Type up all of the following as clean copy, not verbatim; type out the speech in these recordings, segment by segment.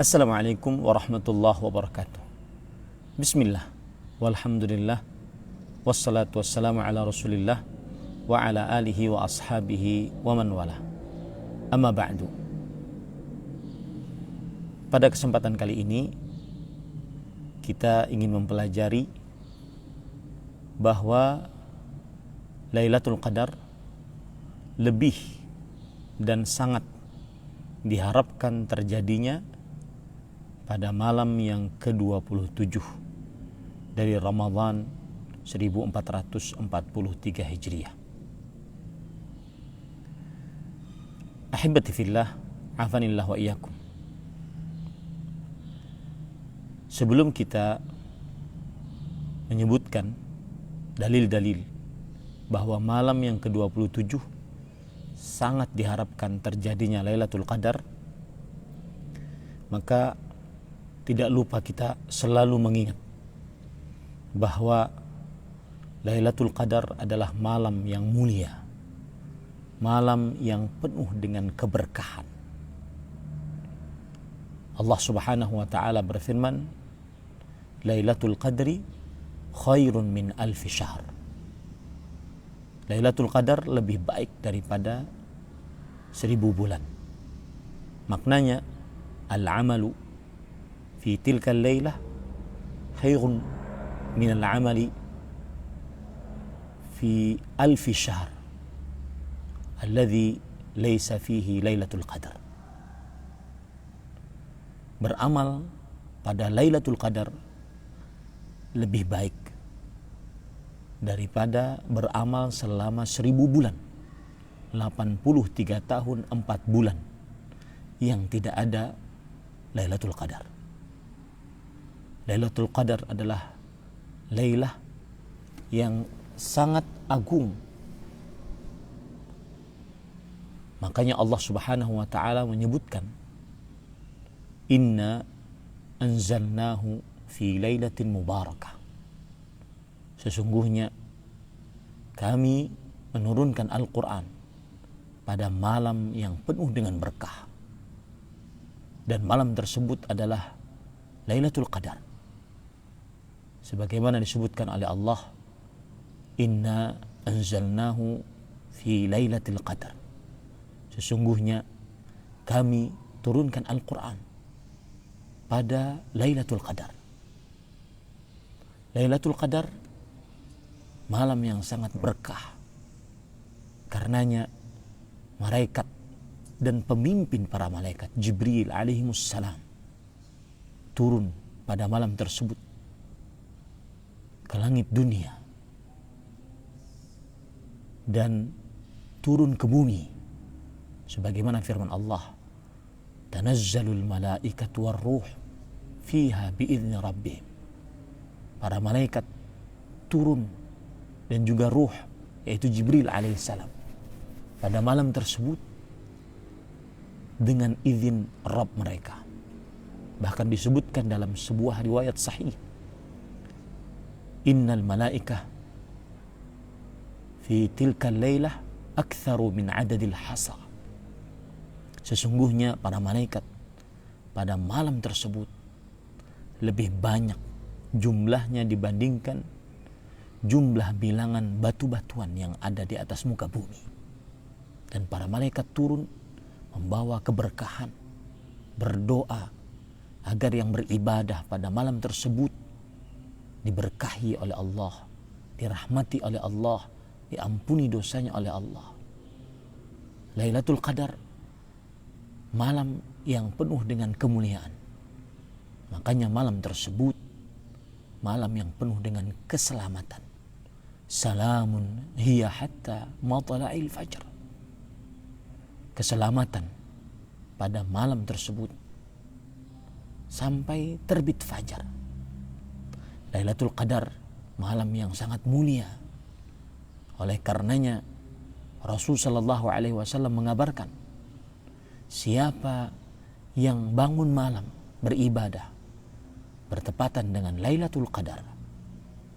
Assalamualaikum warahmatullahi wabarakatuh. Bismillah, walhamdulillah, wassalatu wassalamu ala rasulillah wa ala alihi wa ashabihi wa man wala. Amma ba'du. Pada kesempatan kali ini kita ingin mempelajari bahwa Lailatul Qadar lebih dan sangat diharapkan terjadinya pada malam yang ke-27 dari Ramadan 1443 Hijriah. Ahibati fillah, afanillah wa iyyakum. Sebelum kita menyebutkan dalil-dalil bahwa malam yang ke-27 sangat diharapkan terjadinya Lailatul Qadar, maka tidak lupa kita selalu mengingat bahwa Lailatul Qadar adalah malam yang mulia, malam yang penuh dengan keberkahan. Allah Subhanahu wa taala berfirman, Lailatul Qadri khairun min alfi syahr. Lailatul Qadar lebih baik daripada 1000 bulan. Maknanya, al-amalu fi tilka al-lailah khairun min al-amali fi alfi syahr alladhi laysa fihi Lailatul Qadar. Beramal pada Lailatul Qadar lebih baik daripada beramal selama 1000 bulan, 83 tahun 4 bulan yang tidak ada Lailatul Qadar. Lailatul Qadar adalah lailah yang sangat agung. Makanya Allah Subhanahu wa taala menyebutkan, Inna anzalnahu fi lailatin mubarakah. Sesungguhnya kami menurunkan Al-Quran pada malam yang penuh dengan berkah. Dan malam tersebut adalah Lailatul Qadar. Sebagaimana disebutkan oleh Allah, Inna anzalnahu fi lailatul qadar. Sesungguhnya kami turunkan Al-Quran pada Lailatul Qadar. Lailatul Qadar malam yang sangat berkah. Karenanya malaikat dan pemimpin para malaikat, Jibril alaihimussalam, turun pada malam tersebut ke langit dunia dan turun ke bumi. Sebagaimana firman Allah, Tanazzalul malaikatu warruh fiha biizni rabbihim. Para malaikat turun dan juga ruh, yaitu Jibril alaihissalam, pada malam tersebut dengan izin Rabb mereka. Bahkan disebutkan dalam sebuah riwayat sahih, Innal malaikah fi tilka lailah aktsaru min adadil hasa. Sesungguhnya para malaikat pada malam tersebut lebih banyak jumlahnya dibandingkan jumlah bilangan batu-batuan yang ada di atas muka bumi. Dan para malaikat turun membawa keberkahan, berdoa agar yang beribadah pada malam tersebut diberkahi oleh Allah, dirahmati oleh Allah, diampuni dosanya oleh Allah. Lailatul Qadar malam yang penuh dengan kemuliaan. Makanya malam tersebut malam yang penuh dengan keselamatan. Salamun hiya hatta matla'il fajr. Keselamatan pada malam tersebut sampai terbit fajar. Lailatul Qadar malam yang sangat mulia. Oleh karenanya Rasul sallallahu alaihi wasallam mengabarkan, siapa yang bangun malam beribadah bertepatan dengan Lailatul Qadar,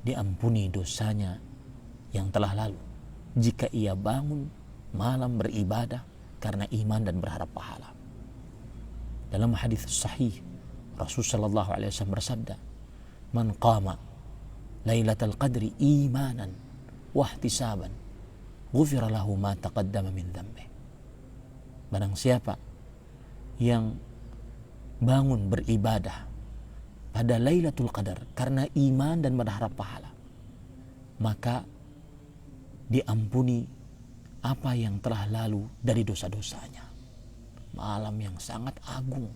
diampuni dosanya yang telah lalu jika ia bangun malam beribadah karena iman dan berharap pahala. Dalam hadis sahih Rasul sallallahu alaihi wasallam bersabda, "Man qama Lailatul Qadri imanan wa ihtisaban, ghufira lahu ma taqaddama min dhanbi." Barang siapa yang bangun beribadah pada Lailatul Qadar karena iman dan berharap pahala, maka diampuni apa yang telah lalu dari dosa-dosanya. Malam yang sangat agung,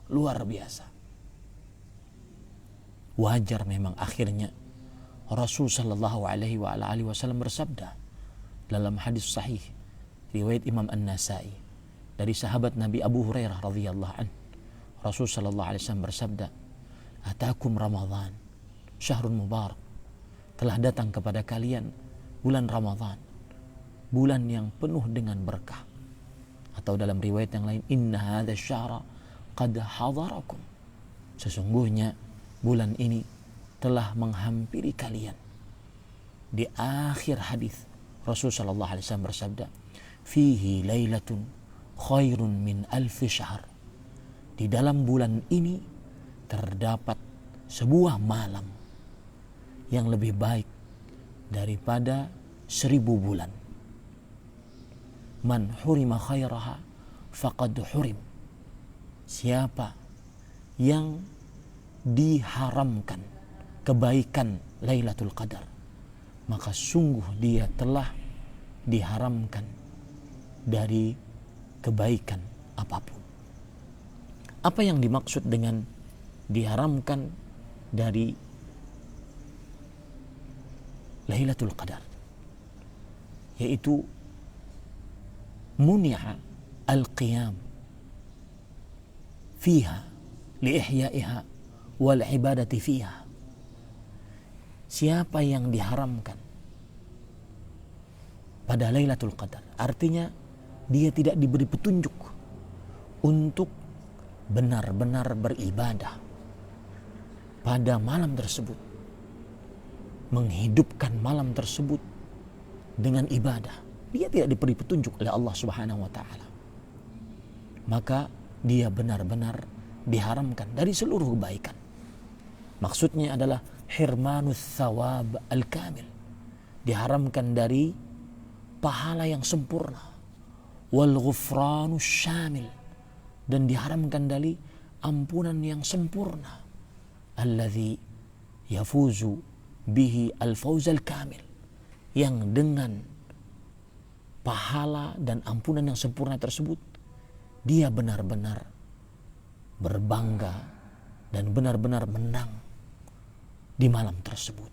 luar biasa. Wajar memang akhirnya Rasul sallallahu alaihi wasallam bersabda dalam hadis sahih riwayat Imam An-Nasai dari sahabat Nabi Abu Hurairah radhiyallahu anhu. Rasul sallallahu alaihi wasallam bersabda, "Atakum Ramadan, syahrun mubarak." Telah datang kepada kalian bulan Ramadan, bulan yang penuh dengan berkah. Atau dalam riwayat yang lain, "Inna hadha syahra qad hadarakum." Sesungguhnya bulan ini telah menghampiri kalian. Di akhir hadis Rasul sallallahu alaihi wasallam bersabda, "Fihi lailatun khairun min alfi syahr." Di dalam bulan ini terdapat sebuah malam yang lebih baik daripada 1000 bulan. Man hurima khairaha faqad hurim. Siapa yang diharamkan kebaikan Lailatul Qadar, maka sungguh dia telah diharamkan dari kebaikan apapun. Apa yang dimaksud dengan diharamkan dari Lailatul Qadar? Yaitu muni'a al-qiyam fiha liihya'iha wal ibadati fiha. Siapa yang diharamkan pada Lailatul Qadar, artinya dia tidak diberi petunjuk untuk benar-benar beribadah pada malam tersebut, menghidupkan malam tersebut dengan ibadah. Dia tidak diberi petunjuk oleh Allah Subhanahu wa taala, maka dia benar-benar diharamkan dari seluruh kebaikan. Maksudnya adalah hirmanus thawab al-kamil, diharamkan dari pahala yang sempurna, wal ghufranus syamil, dan diharamkan dari ampunan yang sempurna, alladzi yafuzu bihi al-fawz al-kamil, yang dengan pahala dan ampunan yang sempurna tersebut dia benar-benar berbangga dan benar-benar menang di malam tersebut.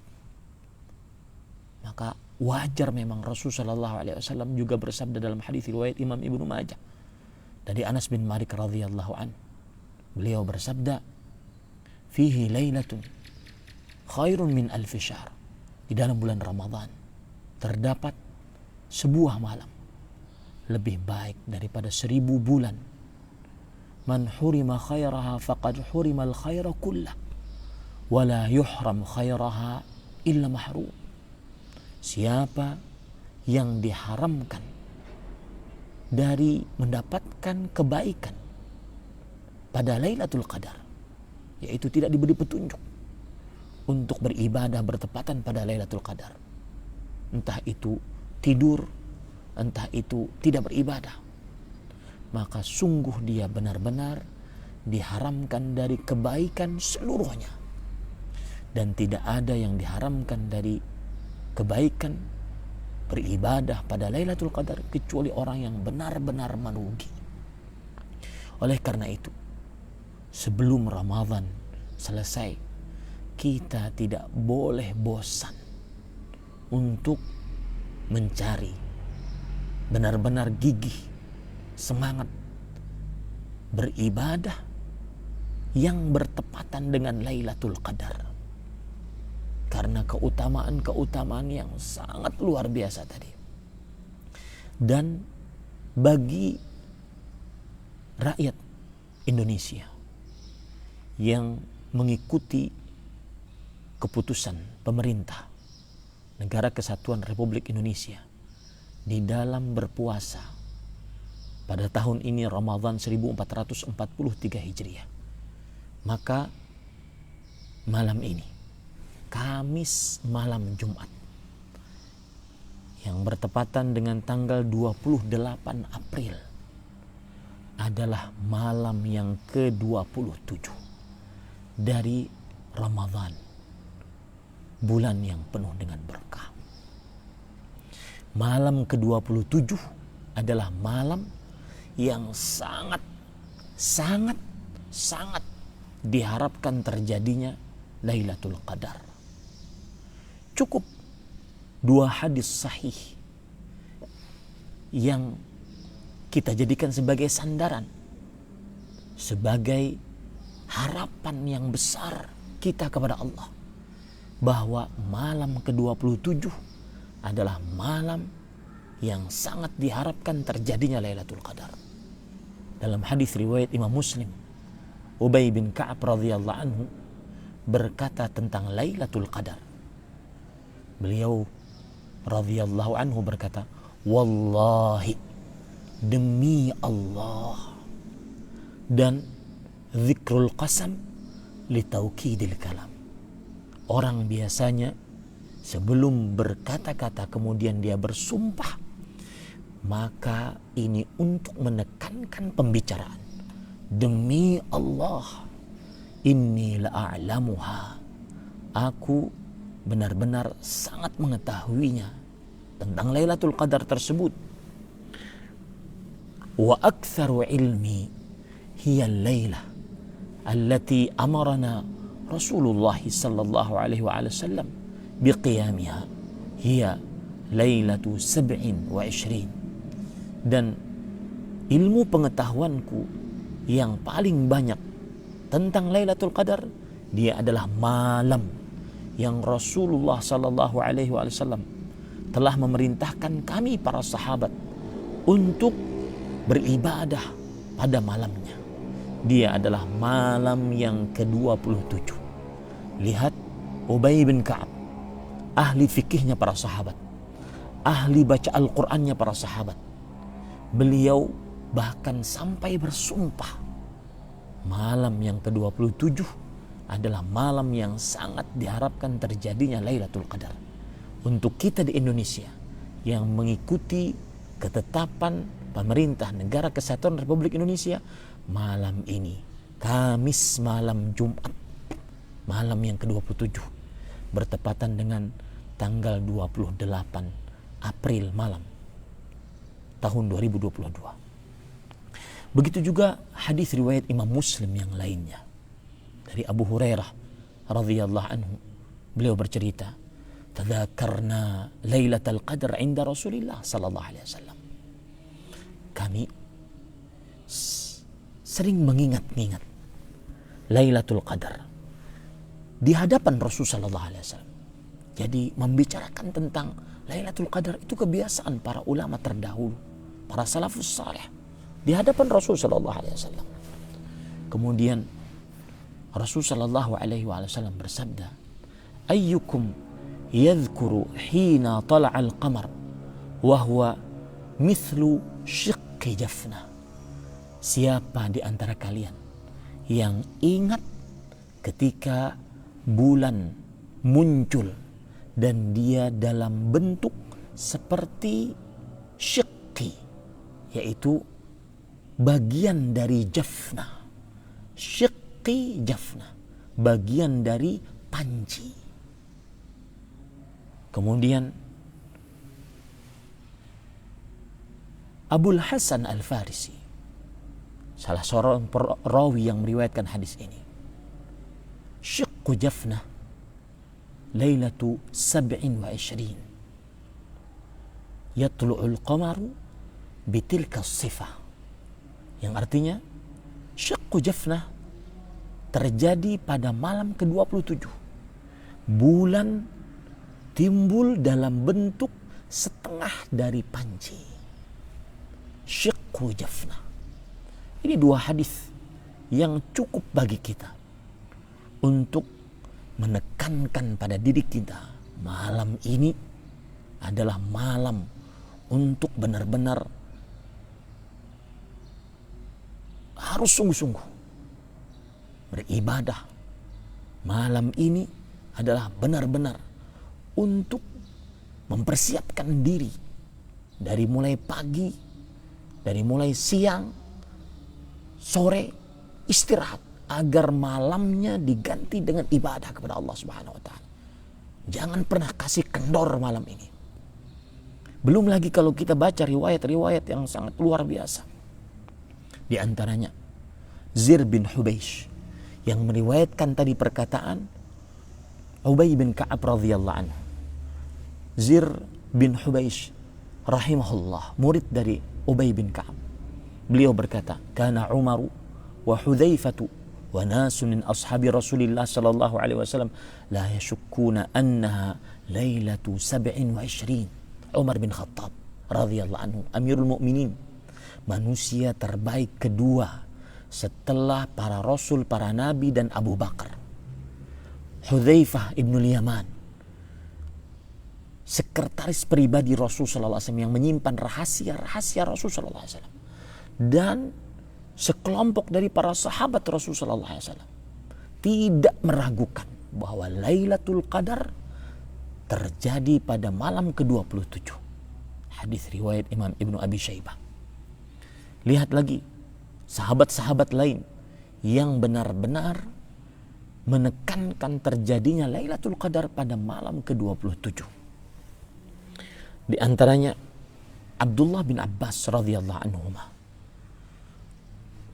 Maka wajar memang Rasul sallallahu alaihi wasallam juga bersabda dalam hadis riwayat Imam Ibnu Majah dari Anas bin Malik radhiyallahu an. Beliau bersabda, "Fihi lailatun khairun min alfi syahr." Di dalam bulan Ramadan terdapat sebuah malam lebih baik daripada 1000 bulan. Man hurima khairaha faqad hurimal khaira kullah wa la yuhram khairaha illa mahrum. Siapa yang diharamkan dari mendapatkan kebaikan pada Lailatul Qadar, yaitu tidak diberi petunjuk untuk beribadah bertepatan pada Lailatul Qadar, entah itu tidur, entah itu tidak beribadah, maka sungguh dia benar-benar diharamkan dari kebaikan seluruhnya. Dan tidak ada yang diharamkan dari kebaikan beribadah pada Lailatul Qadar kecuali orang yang benar-benar merugi. Oleh karena itu, sebelum Ramadan selesai, kita tidak boleh bosan untuk mencari, benar-benar gigih, semangat beribadah yang bertepatan dengan Lailatul Qadar, karena keutamaan-keutamaan yang sangat luar biasa tadi. Dan bagi rakyat Indonesia yang mengikuti keputusan pemerintah Negara Kesatuan Republik Indonesia di dalam berpuasa pada tahun ini Ramadan 1443 Hijriah, Maka malam ini, Kamis malam Jumat, yang bertepatan dengan tanggal 28 April, adalah malam yang ke-27 dari Ramadan, bulan yang penuh dengan berkah. Malam ke-27 adalah malam yang sangat diharapkan terjadinya Lailatul Qadar. Cukup 2 hadis sahih yang kita jadikan sebagai sandaran, sebagai harapan yang besar kita kepada Allah, bahwa malam ke-27 adalah malam yang sangat diharapkan terjadinya Lailatul Qadar. Dalam hadis riwayat Imam Muslim, Ubay bin Ka'ab radhiyallahu anhu berkata tentang Lailatul Qadar. Beliau radhiyallahu anhu berkata, "Wallahi, demi Allah." Dan zikrul qasam li taukidil kalam. Orang biasanya sebelum berkata-kata kemudian dia bersumpah, maka ini untuk menekankan pembicaraan. Demi Allah, inni la'alamuha, aku benar-benar sangat mengetahuinya tentang Lailatul Qadar tersebut. Wa aktsaru ilmi hiya al-lailah allati amarana Rasulullah sallallahu alaihi wasallam biqiyamiha hiya lailatu 27. Dan ilmu pengetahuanku yang paling banyak tentang Lailatul Qadar, dia adalah malam yang Rasulullah sallallahu alaihi wasallam telah memerintahkan kami para sahabat untuk beribadah pada malamnya. Dia adalah malam yang ke-27. Lihat Ubay bin Ka'ab, ahli fikihnya para sahabat, ahli baca Al-Qur'annya para sahabat. Beliau bahkan sampai bersumpah malam yang ke-27 adalah malam yang sangat diharapkan terjadinya Lailatul Qadar. Untuk kita di Indonesia yang mengikuti ketetapan pemerintah Negara Kesatuan Republik Indonesia, malam ini, Kamis malam Jumat, malam yang ke-27, bertepatan dengan tanggal 28 April malam tahun 2022. Begitu juga hadis riwayat Imam Muslim yang lainnya dari Abu Hurairah radhiyallahu anhu. Beliau bercerita, "Tadzakarna Lailatul Qadar 'inda Rasulillah sallallahu alaihi wasallam." Kami sering mengingat-ingat Lailatul Qadar di hadapan Rasul sallallahu alaihi wasallam. Jadi membicarakan tentang Lailatul Qadar itu kebiasaan para ulama terdahulu, para salafus saleh di hadapan Rasul sallallahu alaihi wasallam. Kemudian Rasul sallallahu alaihi wasallam bersabda, "Ayyukum yadhkuru hina tala'al qamar wa huwa mithlu shiqqi jafna." Siapa di antara kalian yang ingat ketika bulan muncul dan dia dalam bentuk seperti shiqqi, yaitu bagian dari jafna. Shiqqi jafna, bagian dari panci. Kemudian Abul Hasan Al-Farisi, salah seorang perawi yang meriwayatkan hadis ini, shiqqu jafna lailatu 27 yatlu'ul qamaru bitilka sifah, yang artinya syiqqu jafnah terjadi pada malam ke-27. Bulan timbul dalam bentuk setengah dari panci. Syiqqu jafnah. Ini 2 hadis yang cukup bagi kita untuk menekankan pada diri kita, malam ini adalah malam untuk benar-benar harus sungguh-sungguh beribadah malam ini adalah benar-benar untuk mempersiapkan diri dari mulai pagi, dari mulai siang, sore, istirahat agar malamnya diganti dengan ibadah kepada Allah Subhanahu wa taala. Jangan pernah kasih kendor malam ini. Belum lagi kalau kita baca riwayat-riwayat yang sangat luar biasa. Di antaranya Zir bin Hubeish yang meriwayatkan tadi perkataan Ubay bin Ka'ab radhiyallahu anhu. Zir bin Hubeish rahimahullah, murid dari Ubay bin Ka'ab. Beliau berkata, "Kana Umaru wa Hudzaifatu wa nasun min ashabi Rasulillah sallallahu alaihi wasallam la yashukkuna annaha lailatu 27." Umar bin Khattab radhiyallahu anhu, Amirul Mukminin, manusia terbaik kedua setelah para rasul, para nabi dan Abu Bakar. Hudzaifah ibnul Yaman, sekretaris pribadi Rasul sallallahu alaihi wasallam yang menyimpan rahasia-rahasia Rasul sallallahu alaihi wasallam, dan sekelompok dari para sahabat Rasul sallallahu alaihi wasallam tidak meragukan bahwa Lailatul Qadar terjadi pada malam ke-27. Hadis riwayat Imam Ibnu Abi Syaibah. Lihat lagi sahabat-sahabat lain yang benar-benar menekankan terjadinya Lailatul Qadar pada malam ke-27. Di antaranya Abdullah bin Abbas radhiyallahu anhuma.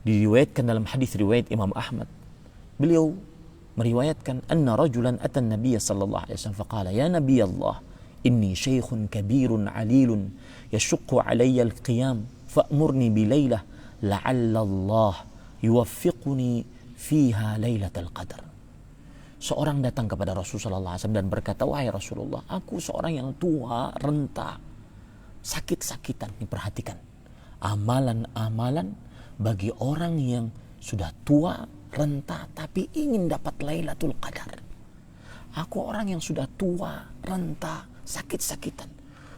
Diriwayatkan dalam hadis riwayat Imam Ahmad. Beliau meriwayatkan anna rajulan atan Nabiy sallallahu alaihi wasallam faqala ya Nabiy Allah inni syaikhun kabirun alilun yashuqqu alayya al-qiyam fa'murni bi lailah la'alla Allah yuwaffiquni fiha lailatul qadar. Seorang datang kepada Rasul sallallahu alaihi wasallam dan berkata, "Wahai Rasulullah, aku seorang yang tua, renta, sakit-sakitan." Ini perhatikan. Amalan-amalan bagi orang yang sudah tua, renta, tapi ingin dapat Lailatul Qadar. Aku orang yang sudah tua, renta, sakit-sakitan.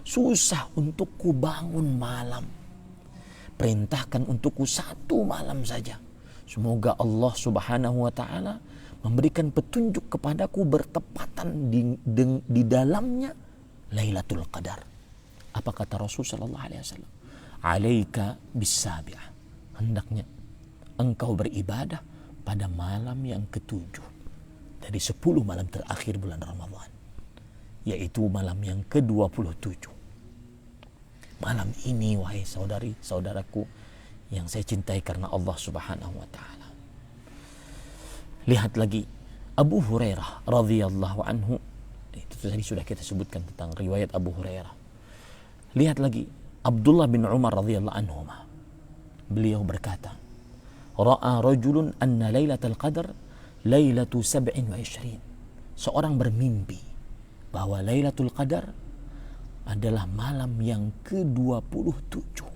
Susah untukku bangun malam. Perintahkan untukku satu malam saja. Semoga Allah Subhanahu wa ta'ala memberikan petunjuk kepadaku bertepatan di dalamnya Lailatul Qadar. Apa kata Rasul sallallahu alaihi wasallam? Alaika bisabi'ah. Hendaknya engkau beribadah pada malam yang ke-7 dari 10 malam terakhir bulan Ramadan, yaitu malam yang ke-27. Malam ini, wahai saudari-saudaraku yang saya cintai karena Allah Subhanahu wa taala. Lihat lagi Abu Hurairah radhiyallahu anhu. Itu tadi sudah kita sebutkan tentang riwayat Abu Hurairah. Lihat lagi Abdullah bin Umar radhiyallahu anhu. Beliau berkata, "Ra'a rajulun anna lailatul qadar lailatu 27." Seorang bermimpi bahwa Lailatul Qadar adalah malam yang ke-27.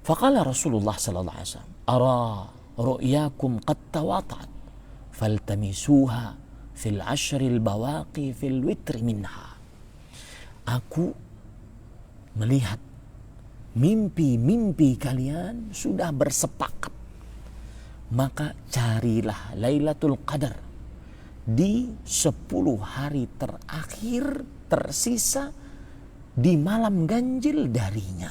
Faqala Rasulullah sallallahu alaihi wasallam, "Ara ru'yakum qad tawata'at faltamisuha fil ashril bawaqi fil witri minha." Aku melihat mimpi-mimpi kalian sudah bersepakat, maka carilah Lailatul Qadar di 10 hari terakhir tersisa di malam ganjil darinya.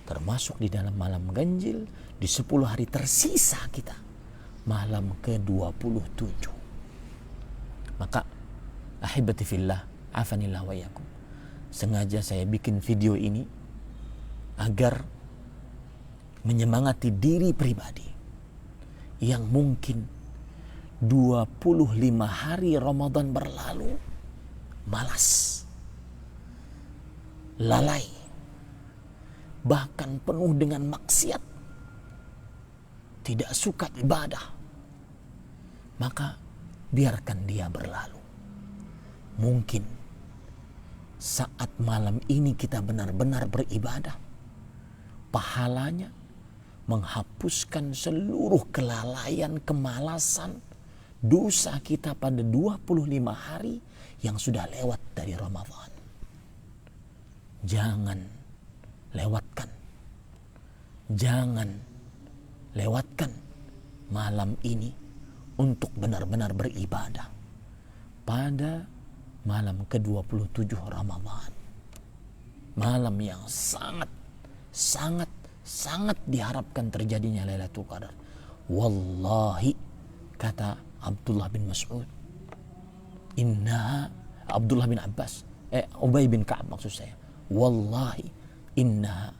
Termasuk di dalam malam ganjil di 10 hari tersisa kita, malam ke-27. Maka ahibati fillah, afanillah wa yakum, sengaja saya bikin video ini agar menyemangati diri pribadi yang mungkin 25 hari Ramadan berlalu malas, lalai, bahkan penuh dengan maksiat, tidak suka ibadah. Maka biarkan dia berlalu. Mungkin saat malam ini kita benar-benar beribadah, pahalanya menghapuskan seluruh kelalaian, kemalasan, dosa kita pada 25 hari yang sudah lewat dari Ramadan. Jangan lewatkan malam ini untuk benar-benar beribadah pada malam ke-27 Ramadan. Malam yang sangat diharapkan terjadinya Lailatul Qadar. Wallahi, kata Abdullah bin Mas'ud, Abdullah bin Abbas, Ubay bin Ka'ab maksud saya, wallahi innaha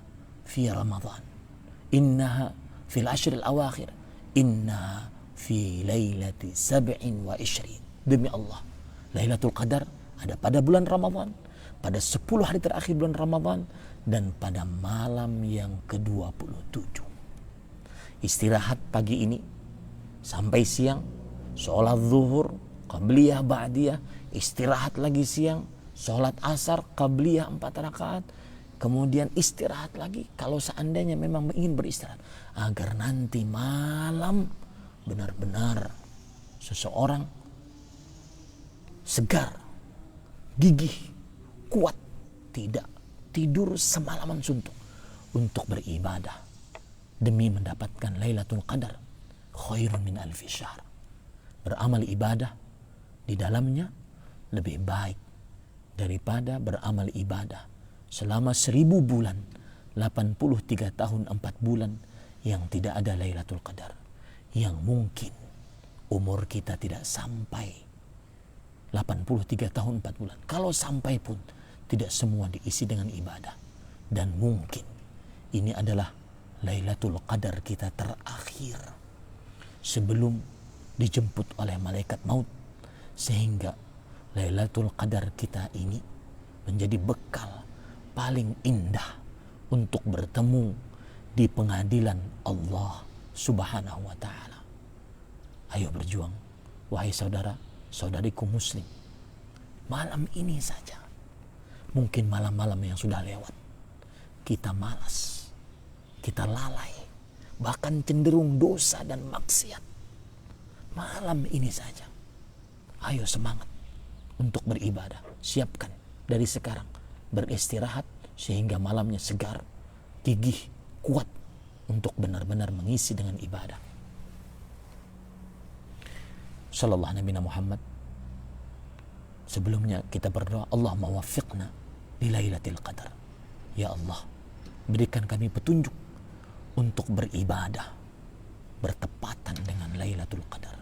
fi Ramadan, innaha fil ashr al-awakhir, innaha fi lailati 27. Demi Allah, Lailatul Qadar ada pada bulan Ramadan, pada 10 hari terakhir bulan Ramadan, dan pada malam yang ke-27. Istirahat pagi ini sampai siang, sholat zuhur, qabliyah, ba'diyah, istirahat lagi siang, sholat asar, qabliyah 4 rakaat, kemudian istirahat lagi kalau seandainya memang ingin beristirahat, agar nanti malam benar-benar seseorang segar, gigih, kuat, tidak tidur semalaman suntuk untuk beribadah demi mendapatkan Lailatul Qadar khairun min alfi syahr. Beramal ibadah di dalamnya lebih baik daripada beramal ibadah selama 1000 bulan, 83 tahun 4 bulan yang tidak ada Lailatul Qadar, yang mungkin umur kita tidak sampai 83 tahun 4 bulan. Kalau sampai pun tidak semua diisi dengan ibadah. Dan mungkin ini adalah Lailatul Qadar kita terakhir sebelum dijemput oleh malaikat maut, sehingga Lailatul Qadar kita ini menjadi bekal paling indah untuk bertemu di pengadilan Allah Subhanahu wa ta'ala. Ayo berjuang, wahai saudara, saudariku muslim. Malam ini saja, mungkin malam-malam yang sudah lewat, kita malas, kita lalai, bahkan cenderung dosa dan maksiat. Malam ini saja, ayo semangat untuk beribadah. Siapkan dari sekarang beristirahat sehingga malamnya segar, gigih, kuat untuk benar-benar mengisi dengan ibadah. Sallallahu Nabi Muhammad. Sebelumnya kita berdoa, Allahumma waffiqna li Lailatul Qadar. Ya Allah, berikan kami petunjuk untuk beribadah bertepatan dengan Lailatul Qadar.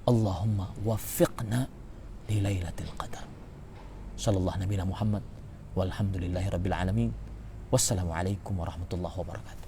Allahumma waffiqna li Lailatul Qadar. Sallallahu Nabi Muhammad. Walhamdulillahi Rabbil Alamin. Wassalamualaikum warahmatullahi wabarakatuh.